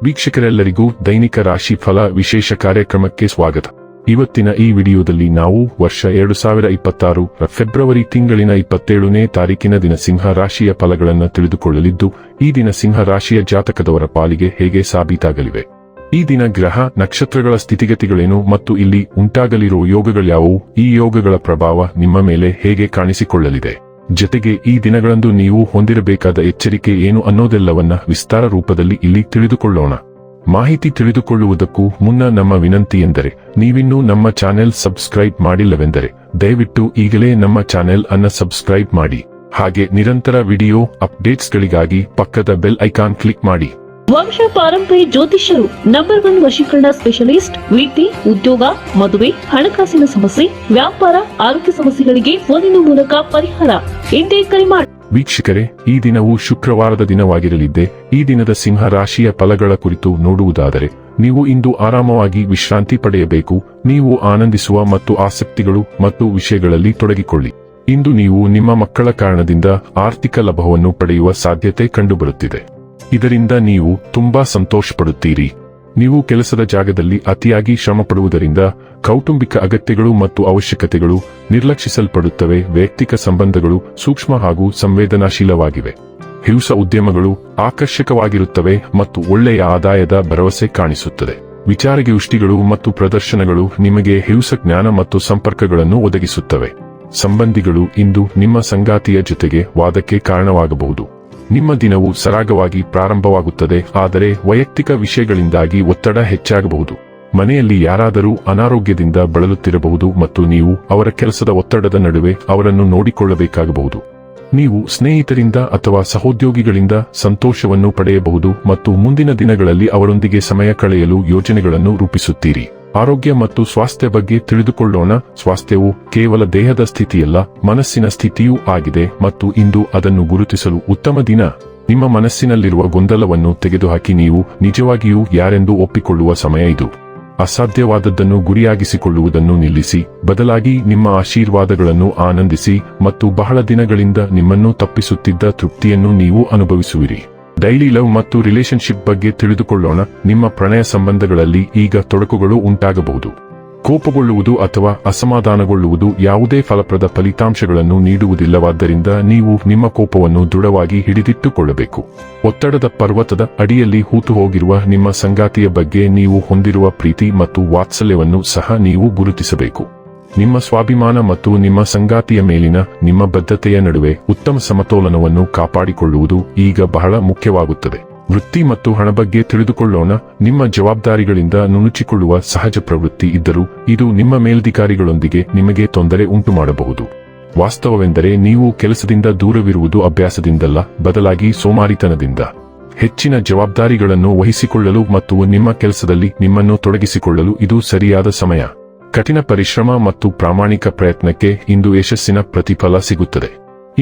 ವೀಕ್ಷಕರೆಲ್ಲರಿಗೂ ದೈನಿಕ ರಾಶಿ ಫಲ ವಿಶೇಷ ಕಾರ್ಯಕ್ರಮಕ್ಕೆ ಸ್ವಾಗತ. ಇವತ್ತಿನ ಈ ವಿಡಿಯೋದಲ್ಲಿ ನಾವು ವರ್ಷ 2026 ಫೆಬ್ರವರಿ ತಿಂಗಳಿನ 27ನೇ ತಾರೀಕಿನ ದಿನ ಸಿಂಹ ರಾಶಿಯ ಫಲಗಳನ್ನು ತಿಳಿದುಕೊಳ್ಳಲಿದ್ದು, ಈ ದಿನ ಸಿಂಹ ರಾಶಿಯ ಜಾತಕದವರ ಪಾಲಿಗೆ ಹೇಗೆ ಸಾಬೀತಾಗಲಿವೆ, ಈ ದಿನ ಗ್ರಹ ನಕ್ಷತ್ರಗಳ ಸ್ಥಿತಿಗತಿಗಳೇನು ಮತ್ತು ಇಲ್ಲಿ ಉಂಟಾಗಲಿರುವ ಯೋಗಗಳ್ಯಾವುವು, ಈ ಯೋಗಗಳ ಪ್ರಭಾವ ನಿಮ್ಮ ಮೇಲೆ ಹೇಗೆ ಕಾಣಿಸಿಕೊಳ್ಳಲಿದೆ, ಜೊತೆಗೆ ಈ ದಿನಗಳಂದು ನೀವು ಹೊಂದಿರಬೇಕಾದ ಎಚ್ಚರಿಕೆ ಏನು ಅನ್ನೋದೆಲ್ಲವನ್ನ ವಿಸ್ತಾರ ರೂಪದಲ್ಲಿ ಇಲ್ಲಿ ತಿಳಿದುಕೊಳ್ಳೋಣ. ಮಾಹಿತಿ ತಿಳಿದುಕೊಳ್ಳುವುದಕ್ಕೂ ಮುನ್ನ ನಮ್ಮ ವಿನಂತಿ ಎಂದರೆ, ನೀವಿನ್ನೂ ನಮ್ಮ ಚಾನೆಲ್ ಸಬ್ಸ್ಕ್ರೈಬ್ ಮಾಡಿಲ್ಲವೆಂದರೆ ದಯವಿಟ್ಟು ಈಗಲೇ ನಮ್ಮ ಚಾನೆಲ್ ಅನ್ನು ಸಬ್ಸ್ಕ್ರೈಬ್ ಮಾಡಿ. ಹಾಗೆ ನಿರಂತರ ವಿಡಿಯೋ ಅಪ್ಡೇಟ್ಸ್ಗಳಿಗಾಗಿ ಪಕ್ಕದ ಬೆಲ್ ಐಕಾನ್ ಕ್ಲಿಕ್ ಮಾಡಿ. ವಂಶ ಪಾರಂಪರ್ಯ ಜ್ಯೋತಿಷ್ಯರು ನಂಬರ್ 1 ವಶೀಕರಣ ಸ್ಪೆಷಲಿಸ್ಟ್. ವೃತ್ತಿ, ಉದ್ಯೋಗ, ಮದುವೆ, ಹಣಕಾಸಿನ ಸಮಸ್ಯೆ, ವ್ಯಾಪಾರ, ಆರೋಗ್ಯ ಸಮಸ್ಯೆಗಳಿಗೆ ಫೋನಿನ ಮೂಲಕ ಪರಿಹಾರ. ಇಂದೇ ಕರೆ ಮಾಡಿ. ವೀಕ್ಷಕರೇ, ಈ ದಿನವು ಶುಕ್ರವಾರದ ದಿನವಾಗಿರಲಿದ್ದೆ. ಈ ದಿನದ ಸಿಂಹ ರಾಶಿಯ ಫಲಗಳ ಕುರಿತು ನೋಡುವುದಾದರೆ, ನೀವು ಇಂದು ಆರಾಮವಾಗಿ ವಿಶ್ರಾಂತಿ ಪಡೆಯಬೇಕು. ನೀವು ಆನಂದಿಸುವ ಮತ್ತು ಆಸಕ್ತಿಗಳು ಮತ್ತು ವಿಷಯಗಳಲ್ಲಿ ತೊಡಗಿಕೊಳ್ಳಿ. ಇಂದು ನೀವು ನಿಮ್ಮ ಮಕ್ಕಳ ಕಾರಣದಿಂದ ಆರ್ಥಿಕ ಲಾಭವನ್ನು ಪಡೆಯುವ ಸಾಧ್ಯತೆ ಕಂಡುಬರುತ್ತಿದೆ. ಇದರಿಂದ ನೀವು ತುಂಬಾ ಸಂತೋಷಪಡುತ್ತೀರಿ. ನೀವು ಕೆಲಸದ ಜಾಗದಲ್ಲಿ ಅತಿಯಾಗಿ ಶ್ರಮ ಪಡುವುದರಿಂದ ಕೌಟುಂಬಿಕ ಅಗತ್ಯಗಳು ಮತ್ತು ಅವಶ್ಯಕತೆಗಳು ನಿರ್ಲಕ್ಷಿಸಲ್ಪಡುತ್ತವೆ. ವೈಯಕ್ತಿಕ ಸಂಬಂಧಗಳು ಸೂಕ್ಷ್ಮ ಹಾಗೂ ಸಂವೇದನಾಶೀಲವಾಗಿವೆ. ಹೊಸ ಉದ್ಯಮಗಳು ಆಕರ್ಷಕವಾಗಿರುತ್ತವೆ ಮತ್ತು ಒಳ್ಳೆಯ ಆದಾಯದ ಭರವಸೆ ಕಾಣಿಸುತ್ತದೆ. ವಿಚಾರಗೋಷ್ಠಿಗಳು ಮತ್ತು ಪ್ರದರ್ಶನಗಳು ನಿಮಗೆ ಹೊಸ ಜ್ಞಾನ ಮತ್ತು ಸಂಪರ್ಕಗಳನ್ನು ಒದಗಿಸುತ್ತವೆ. ಸಂಬಂಧಿಗಳು ಇಂದು ನಿಮ್ಮ ಸಂಗಾತಿಯ ಜೊತೆಗೆ ವಾದಕ್ಕೆ ಕಾರಣವಾಗಬಹುದು. ನಿಮ್ಮ ದಿನವು ಸರಾಗವಾಗಿ ಪ್ರಾರಂಭವಾಗುತ್ತದೆ, ಆದರೆ ವೈಯಕ್ತಿಕ ವಿಷಯಗಳಿಂದಾಗಿ ಒತ್ತಡ ಹೆಚ್ಚಾಗಬಹುದು. ಮನೆಯಲ್ಲಿ ಯಾರಾದರೂ ಅನಾರೋಗ್ಯದಿಂದ ಬಳಲುತ್ತಿರಬಹುದು ಮತ್ತು ನೀವು ಅವರ ಕೆಲಸದ ಒತ್ತಡದ ನಡುವೆ ಅವರನ್ನು ನೋಡಿಕೊಳ್ಳಬೇಕಾಗಬಹುದು. ನೀವು ಸ್ನೇಹಿತರಿಂದ ಅಥವಾ ಸಹೋದ್ಯೋಗಿಗಳಿಂದ ಸಂತೋಷವನ್ನು ಪಡೆಯಬಹುದು ಮತ್ತು ಮುಂದಿನ ದಿನಗಳಲ್ಲಿ ಅವರೊಂದಿಗೆ ಸಮಯ ಕಳೆಯಲು ಯೋಜನೆಗಳನ್ನು ರೂಪಿಸುತ್ತೀರಿ. ಆರೋಗ್ಯ ಮತ್ತು ಸ್ವಾಸ್ಥ್ಯ ಬಗ್ಗೆ ತಿಳಿದುಕೊಳ್ಳೋಣ. ಸ್ವಾಸ್ಥ್ಯವು ಕೇವಲ ದೇಹದ ಸ್ಥಿತಿಯಲ್ಲ, ಮನಸ್ಸಿನ ಸ್ಥಿತಿಯೂ ಆಗಿದೆ ಮತ್ತು ಇಂದು ಅದನ್ನು ಗುರುತಿಸಲು ಉತ್ತಮ ದಿನ. ನಿಮ್ಮ ಮನಸ್ಸಿನಲ್ಲಿರುವ ಗೊಂದಲವನ್ನು ತೆಗೆದುಹಾಕಿ ನೀವು ನಿಜವಾಗಿಯೂ ಯಾರೆಂದು ಒಪ್ಪಿಕೊಳ್ಳುವ ಸಮಯ ಇದು. ಅಸಾಧ್ಯವಾದದ್ದನ್ನು ಗುರಿಯಾಗಿಸಿಕೊಳ್ಳುವುದನ್ನು ನಿಲ್ಲಿಸಿ, ಬದಲಾಗಿ ನಿಮ್ಮ ಆಶೀರ್ವಾದಗಳನ್ನು ಆನಂದಿಸಿ ಮತ್ತು ಬಹಳ ದಿನಗಳಿಂದ ನಿಮ್ಮನ್ನು ತಪ್ಪಿಸುತ್ತಿದ್ದ ತೃಪ್ತಿಯನ್ನು ನೀವು ಅನುಭವಿಸುವಿರಿ. ಡೈಲಿ ಲವ್ ಮತ್ತು ರಿಲೇಶನ್ಶಿಪ್ ಬಗ್ಗೆ ತಿಳಿದುಕೊಳ್ಳೋಣ. ನಿಮ್ಮ ಪ್ರಣಯ ಸಂಬಂಧಗಳಲ್ಲಿ ಈಗ ತೊಡಕುಗಳು ಉಂಟಾಗಬಹುದು. ಕೋಪಗೊಳ್ಳುವುದು ಅಥವಾ ಅಸಮಾಧಾನಗೊಳ್ಳುವುದು ಯಾವುದೇ ಫಲಪ್ರದ ಫಲಿತಾಂಶಗಳನ್ನು ನೀಡುವುದಿಲ್ಲವಾದ್ದರಿಂದ ನೀವು ನಿಮ್ಮ ಕೋಪವನ್ನು ದೃಢವಾಗಿ ಹಿಡಿದಿಟ್ಟುಕೊಳ್ಳಬೇಕು. ಒತ್ತಡದ ಪರ್ವತದ ಅಡಿಯಲ್ಲಿ ಹೂತು ಹೋಗಿರುವ ನಿಮ್ಮ ಸಂಗಾತಿಯ ಬಗ್ಗೆ ನೀವು ಹೊಂದಿರುವ ಪ್ರೀತಿ ಮತ್ತು ವಾತ್ಸಲ್ಯವನ್ನು ಸಹ ನೀವು ಗುರುತಿಸಬೇಕು. ನಿಮ್ಮ ಸ್ವಾಭಿಮಾನ ಮತ್ತು ನಿಮ್ಮ ಸಂಗಾತಿಯ ಮೇಲಿನ ನಿಮ್ಮ ಬದ್ಧತೆಯ ನಡುವೆ ಉತ್ತಮ ಸಮತೋಲನವನ್ನು ಕಾಪಾಡಿಕೊಳ್ಳುವುದು ಈಗ ಬಹಳ ಮುಖ್ಯವಾಗುತ್ತದೆ. ವೃತ್ತಿ ಮತ್ತು ಹಣ ಬಗ್ಗೆ ತಿಳಿದುಕೊಳ್ಳೋಣ. ನಿಮ್ಮ ಜವಾಬ್ದಾರಿಗಳಿಂದ ನುಣುಚಿಕೊಳ್ಳುವ ಸಹಜ ಪ್ರವೃತ್ತಿ ಇದ್ದರೂ ಇದು ನಿಮ್ಮ ಮೇಲಧಿಕಾರಿಗಳೊಂದಿಗೆ ನಿಮಗೆ ತೊಂದರೆ ಉಂಟುಮಾಡಬಹುದು. ವಾಸ್ತವವೆಂದರೆ ನೀವು ಕೆಲಸದಿಂದ ದೂರವಿರುವುದು ಅಭ್ಯಾಸದಿಂದಲ್ಲ, ಬದಲಾಗಿ ಸೋಮಾರಿತನದಿಂದ. ಹೆಚ್ಚಿನ ಜವಾಬ್ದಾರಿಗಳನ್ನು ವಹಿಸಿಕೊಳ್ಳಲು ಮತ್ತು ನಿಮ್ಮ ಕೆಲಸದಲ್ಲಿ ನಿಮ್ಮನ್ನು ತೊಡಗಿಸಿಕೊಳ್ಳಲು ಇದು ಸರಿಯಾದ ಸಮಯ. ಕಠಿಣ ಪರಿಶ್ರಮ ಮತ್ತು ಪ್ರಾಮಾಣಿಕ ಪ್ರಯತ್ನಕ್ಕೆ ಇಂದು ಯಶಸ್ಸಿನ ಪ್ರತಿಫಲ ಸಿಗುತ್ತದೆ.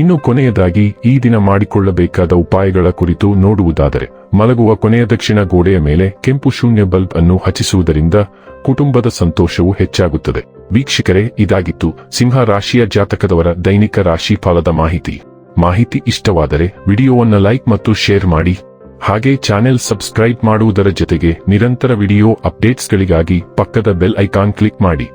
ಇನ್ನು ಕೊನೆಯದಾಗಿ ಈ ದಿನ ಮಾಡಿಕೊಳ್ಳಬೇಕಾದ ಉಪಾಯಗಳ ಕುರಿತು ನೋಡುವುದಾದರೆ, ಮಲಗುವ ಕೊನೆಯ ದಕ್ಷಿಣ ಗೋಡೆಯ ಮೇಲೆ ಕೆಂಪು ಶೂನ್ಯ ಬಲ್ಬ್ ಅನ್ನು ಹಚ್ಚಿಸುವುದರಿಂದ ಕುಟುಂಬದ ಸಂತೋಷವು ಹೆಚ್ಚಾಗುತ್ತದೆ. ವೀಕ್ಷಕರೇ, ಇದಾಗಿತ್ತು ಸಿಂಹ ರಾಶಿಯ ಜಾತಕದವರ ದೈನಿಕ ರಾಶಿ ಫಲದ ಮಾಹಿತಿ ಇಷ್ಟವಾದರೆ ವಿಡಿಯೋವನ್ನು ಲೈಕ್ ಮತ್ತು ಶೇರ್ ಮಾಡಿ. ಹಾಗೆ ಚಾನೆಲ್ ಸಬ್ಸ್ಕ್ರೈಬ್ ಮಾಡುವುದರ ಜೊತೆಗೆ ನಿರಂತರ ವಿಡಿಯೋ ಅಪ್ಡೇಟ್ಸ್ಗಳಿಗಾಗಿ ಪಕ್ಕದ ಬೆಲ್ ಐಕಾನ್ ಕ್ಲಿಕ್ ಮಾಡಿ.